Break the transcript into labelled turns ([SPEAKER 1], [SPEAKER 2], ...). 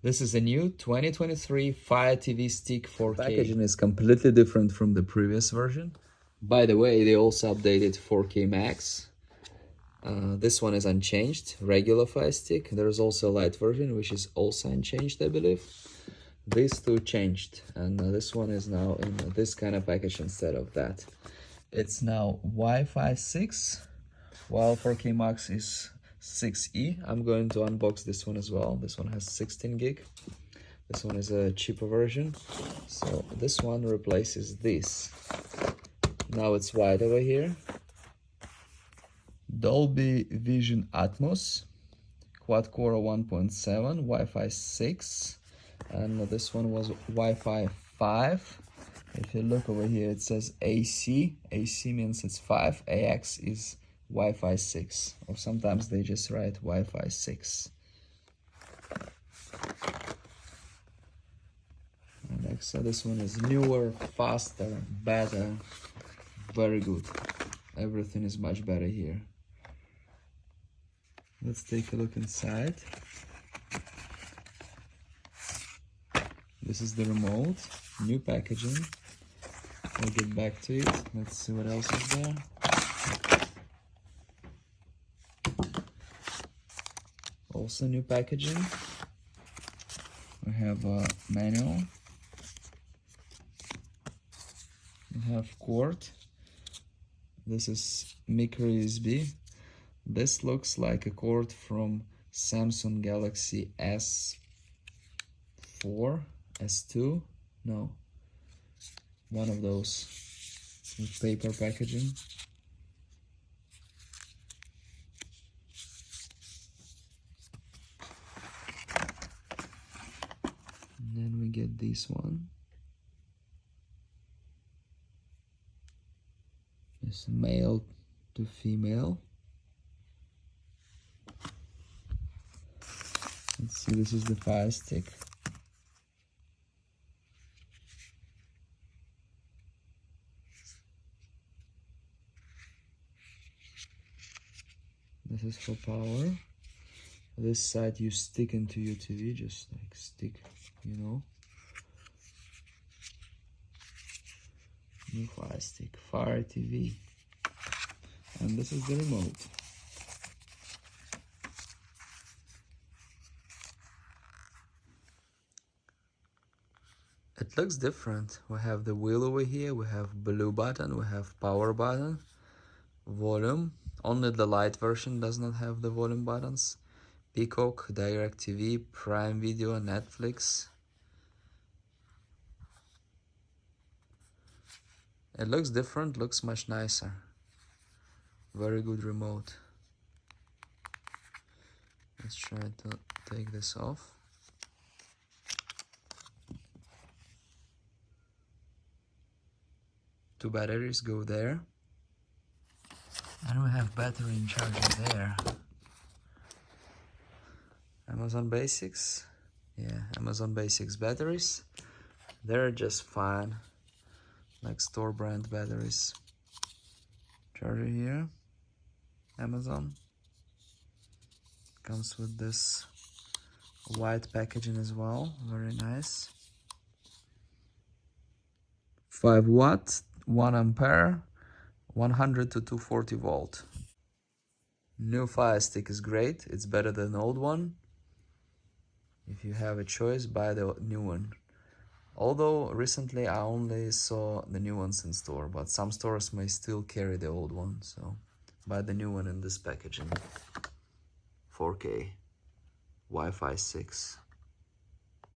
[SPEAKER 1] This is a new 2023 Fire TV Stick 4K. Packaging is completely different from the previous version. By the way, they also updated 4K Max. This one is unchanged, regular Fire Stick. There's also a light version, which is also unchanged, I believe. These two changed, and this one is now in this kind of package instead of that. It's now Wi-Fi 6, while 4K Max is 6E. I'm going to unbox this one as well. This one has 16 gig. This one is a cheaper version. So this one replaces this. Now it's white over here. Dolby Vision Atmos, quad-core 1.7, Wi-Fi 6, and this one was Wi-Fi 5. If you look over here, it says AC. AC means it's 5. AX is Wi-Fi 6, or sometimes they just write Wi-Fi 6. And so this one is newer, faster, better, very good. Everything is much better here. Let's take a look inside. This is the remote, new packaging. I'll get back to it. Let's see what else is there. Also new packaging. We have a manual. We have cord. This is micro USB. This looks like a cord from Samsung Galaxy S4, S2, no, one of those with paper packaging. And then we get this one. It's male to female. Let's see, this is the Fire Stick. This is for power. This side you stick into your TV, just like stick, you know. New Fire Stick, Fire TV. And this is the remote. It looks different. We have the wheel over here, we have blue button, we have power button, volume. Only the light version does not have the volume buttons. Peacock, DirecTV, Prime Video, Netflix. It looks different, looks much nicer. Very good remote. Let's try to take this off. Two batteries go there. And we have battery and charger there. Amazon Basics. Yeah, Amazon Basics batteries. They're just fine. Like store brand batteries. Charger here. Amazon. Comes with this white packaging as well. Very nice. 5 watts, 1 ampere, 100 to 240 volt. New Fire Stick is great. It's better than the old one. If you have a choice, buy the new one. Although recently I only saw the new ones in store, but some stores may still carry the old one, so buy the new one in this packaging. 4K, Wi-Fi 6.